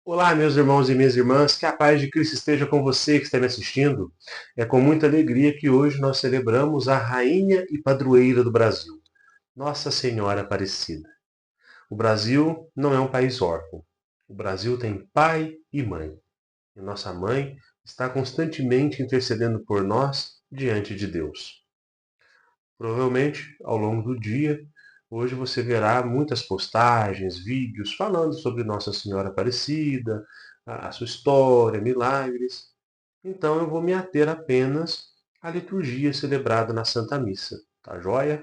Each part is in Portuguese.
Olá, meus irmãos e minhas irmãs, que a paz de Cristo esteja com você que está me assistindo. É com muita alegria que hoje nós celebramos a Rainha e Padroeira do Brasil, Nossa Senhora Aparecida. O Brasil não é um país órfão. O Brasil tem pai e mãe. E nossa mãe está constantemente intercedendo por nós diante de Deus. Provavelmente, ao longo do dia, hoje você verá muitas postagens, vídeos falando sobre Nossa Senhora Aparecida, a sua história, milagres. Então eu vou me ater apenas à liturgia celebrada na Santa Missa, tá joia?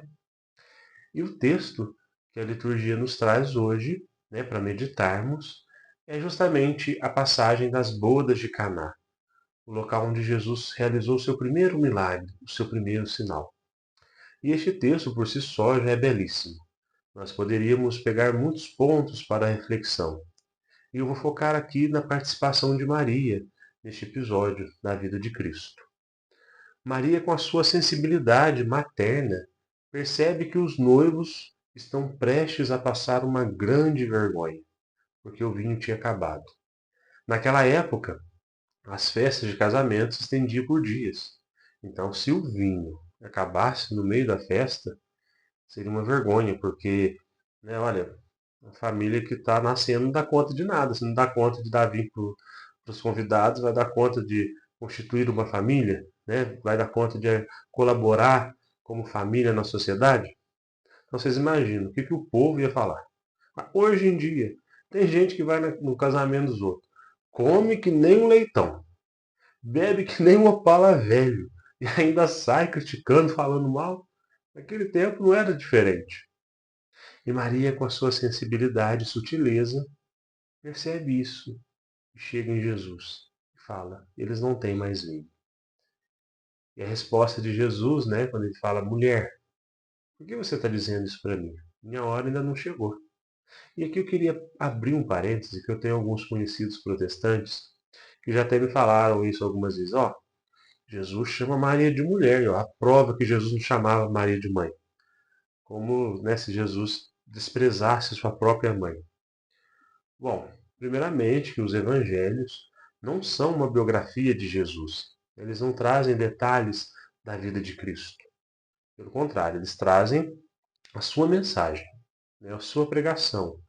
E o texto que a liturgia nos traz hoje, né, para meditarmos, é justamente a passagem das bodas de Caná, o local onde Jesus realizou o seu primeiro milagre, o seu primeiro sinal. E este texto por si só já é belíssimo. Nós poderíamos pegar muitos pontos para a reflexão. E eu vou focar aqui na participação de Maria neste episódio da vida de Cristo. Maria, com a sua sensibilidade materna, percebe que os noivos estão prestes a passar uma grande vergonha, porque o vinho tinha acabado. Naquela época, as festas de casamento se estendiam por dias. Então, se o vinho acabasse no meio da festa, seria uma vergonha, porque, né, olha, a família que está nascendo não dá conta de nada. Se não dá conta de dar vinho para os convidados, vai dar conta de constituir uma família, né? Vai dar conta de colaborar como família na sociedade. Então vocês imaginam o que o povo ia falar. Hoje em dia, tem gente que vai no casamento dos outros, come que nem um leitão, bebe que nem um opala velho, e ainda sai criticando, falando mal. Naquele tempo não era diferente. E Maria, com a sua sensibilidade e sutileza, percebe isso e chega em Jesus e fala: eles não têm mais vinho. E a resposta de Jesus, né, quando ele fala: mulher, por que você está dizendo isso para mim? Minha hora ainda não chegou. E aqui eu queria abrir um parêntese, que eu tenho alguns conhecidos protestantes que já até me falaram isso algumas vezes. Ó, Jesus chama Maria de mulher, ó, a prova que Jesus não chamava Maria de mãe. Como, né, se Jesus desprezasse sua própria mãe. Bom, primeiramente que os evangelhos não são uma biografia de Jesus. Eles não trazem detalhes da vida de Cristo. Pelo contrário, eles trazem a sua mensagem, né, a sua pregação.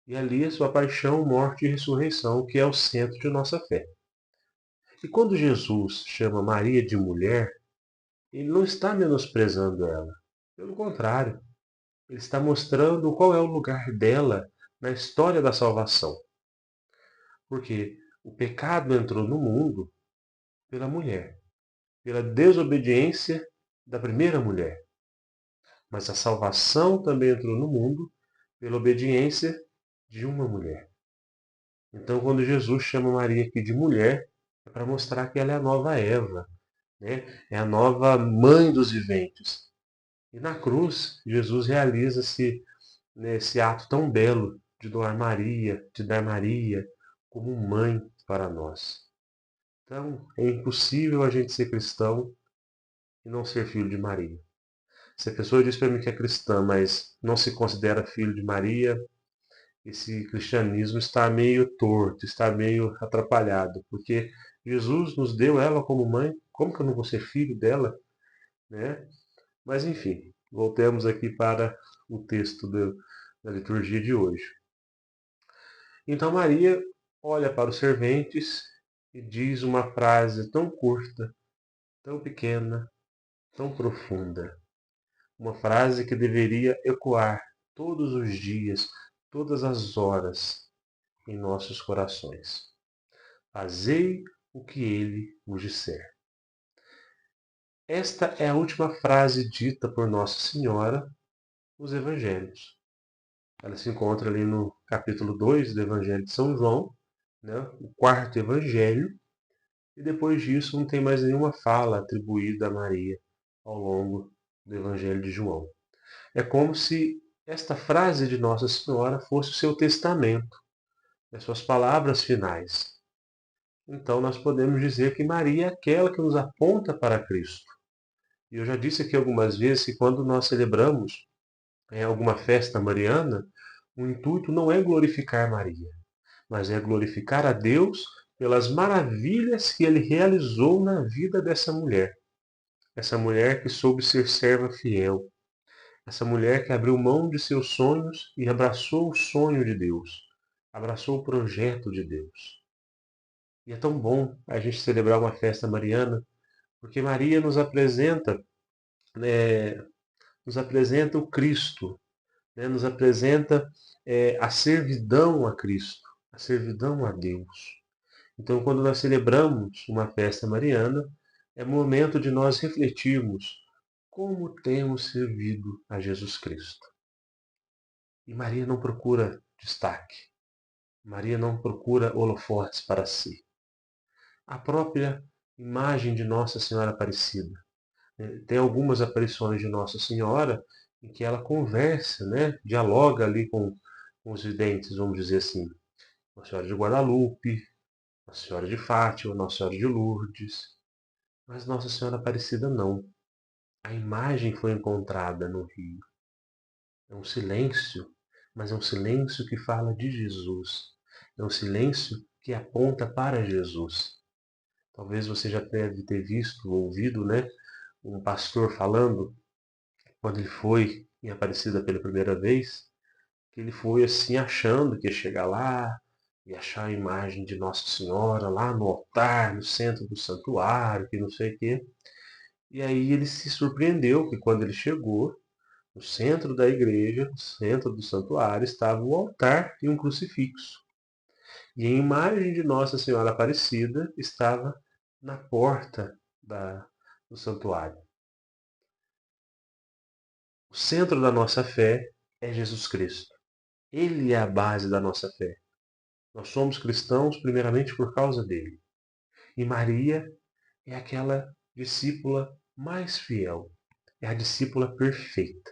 E ali a sua paixão, morte e ressurreição, que é o centro de nossa fé. E quando Jesus chama Maria de mulher, ele não está menosprezando ela. Pelo contrário, ele está mostrando qual é o lugar dela na história da salvação. Porque o pecado entrou no mundo pela mulher, pela desobediência da primeira mulher. Mas a salvação também entrou no mundo pela obediência de uma mulher. Então, quando Jesus chama Maria aqui de mulher, é para mostrar que ela é a nova Eva, né? É a nova mãe dos viventes. E na cruz, Jesus realiza-se nesse ato tão belo de doar Maria, de dar Maria como mãe para nós. Então, é impossível a gente ser cristão e não ser filho de Maria. Se a pessoa diz para mim que é cristã, mas não se considera filho de Maria, esse cristianismo está meio torto, está meio atrapalhado, porque Jesus nos deu ela como mãe, como que eu não vou ser filho dela, né? Mas enfim, voltemos aqui para o texto da liturgia de hoje. Então Maria olha para os serventes e diz uma frase tão curta, tão pequena, tão profunda. Uma frase que deveria ecoar todos os dias, todas as horas em nossos corações. Fazei o que ele vos disser. Esta é a última frase dita por Nossa Senhora nos Evangelhos. Ela se encontra ali no capítulo 2 do Evangelho de São João, né, o quarto Evangelho, e depois disso não tem mais nenhuma fala atribuída a Maria ao longo do Evangelho de João. É como se esta frase de Nossa Senhora fosse o seu testamento, as suas palavras finais. Então nós podemos dizer que Maria é aquela que nos aponta para Cristo. E eu já disse aqui algumas vezes que quando nós celebramos alguma festa mariana, o intuito não é glorificar Maria, mas é glorificar a Deus pelas maravilhas que Ele realizou na vida dessa mulher. Essa mulher que soube ser serva fiel. Essa mulher que abriu mão de seus sonhos e abraçou o sonho de Deus. Abraçou o projeto de Deus. E é tão bom a gente celebrar uma festa mariana, porque Maria né, nos apresenta o Cristo, né, nos apresenta a servidão a Cristo, a servidão a Deus. Então, quando nós celebramos uma festa mariana, é momento de nós refletirmos como temos servido a Jesus Cristo. E Maria não procura destaque. Maria não procura holofotes para si. A própria imagem de Nossa Senhora Aparecida. Tem algumas aparições de Nossa Senhora em que ela conversa, né, dialoga ali com os videntes, vamos dizer assim. Nossa Senhora de Guadalupe, Nossa Senhora de Fátima, Nossa Senhora de Lourdes. Mas Nossa Senhora Aparecida não. A imagem foi encontrada no rio. É um silêncio, mas é um silêncio que fala de Jesus. É um silêncio que aponta para Jesus. Talvez você já deve ter visto, ouvido, né, um pastor falando, quando ele foi em Aparecida pela primeira vez, que ele foi assim achando que ia chegar lá e achar a imagem de Nossa Senhora lá no altar, no centro do santuário, que não sei o quê. E aí ele se surpreendeu que quando ele chegou, no centro da igreja, no centro do santuário, estava o altar e um crucifixo. E a imagem de Nossa Senhora Aparecida estava na porta do santuário. O centro da nossa fé é Jesus Cristo. Ele é a base da nossa fé. Nós somos cristãos primeiramente por causa dele. E Maria é aquela discípula mais fiel. É a discípula perfeita,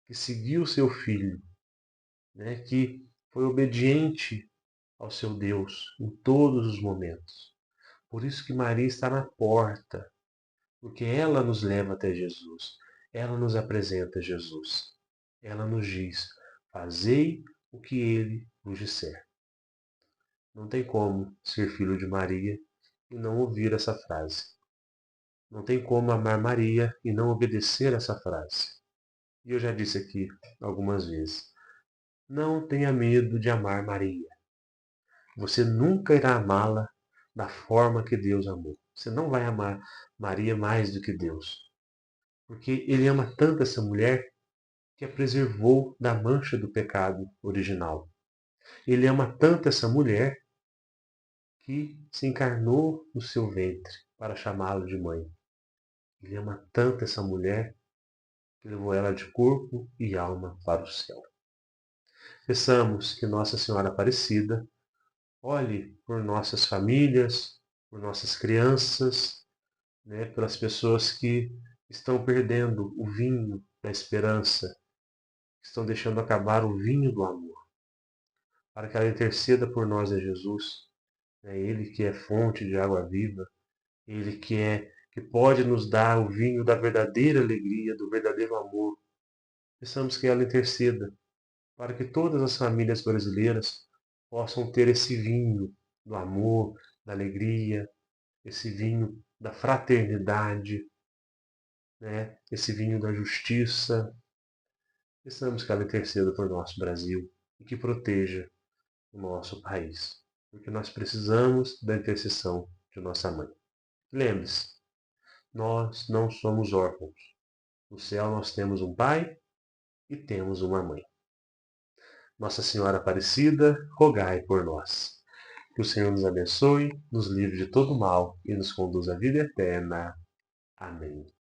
que seguiu seu filho, né, que foi obediente ao seu Deus em todos os momentos. Por isso que Maria está na porta, porque ela nos leva até Jesus. Ela nos apresenta Jesus. Ela nos diz: fazei o que ele vos disser. Não tem como ser filho de Maria e não ouvir essa frase. Não tem como amar Maria e não obedecer essa frase. E eu já disse aqui algumas vezes: não tenha medo de amar Maria. Você nunca irá amá-la da forma que Deus amou. Você não vai amar Maria mais do que Deus. Porque Ele ama tanto essa mulher que a preservou da mancha do pecado original. Ele ama tanto essa mulher que se encarnou no seu ventre para chamá-lo de mãe. Ele ama tanto essa mulher que levou ela de corpo e alma para o céu. Peçamos que Nossa Senhora Aparecida olhe por nossas famílias, por nossas crianças, né, pelas pessoas que estão perdendo o vinho da esperança, que estão deixando acabar o vinho do amor, para que ela interceda por nós a Jesus, né, Ele que é fonte de água viva, Ele que pode nos dar o vinho da verdadeira alegria, do verdadeiro amor. Peçamos que ela interceda para que todas as famílias brasileiras possam ter esse vinho do amor, da alegria, esse vinho da fraternidade, né? Esse vinho da justiça. Peçamos que ela interceda por nosso Brasil e que proteja o nosso país, porque nós precisamos da intercessão de nossa mãe. Lembre-se, nós não somos órfãos. No céu nós temos um pai e temos uma mãe. Nossa Senhora Aparecida, rogai por nós. Que o Senhor nos abençoe, nos livre de todo mal e nos conduza à vida eterna. Amém.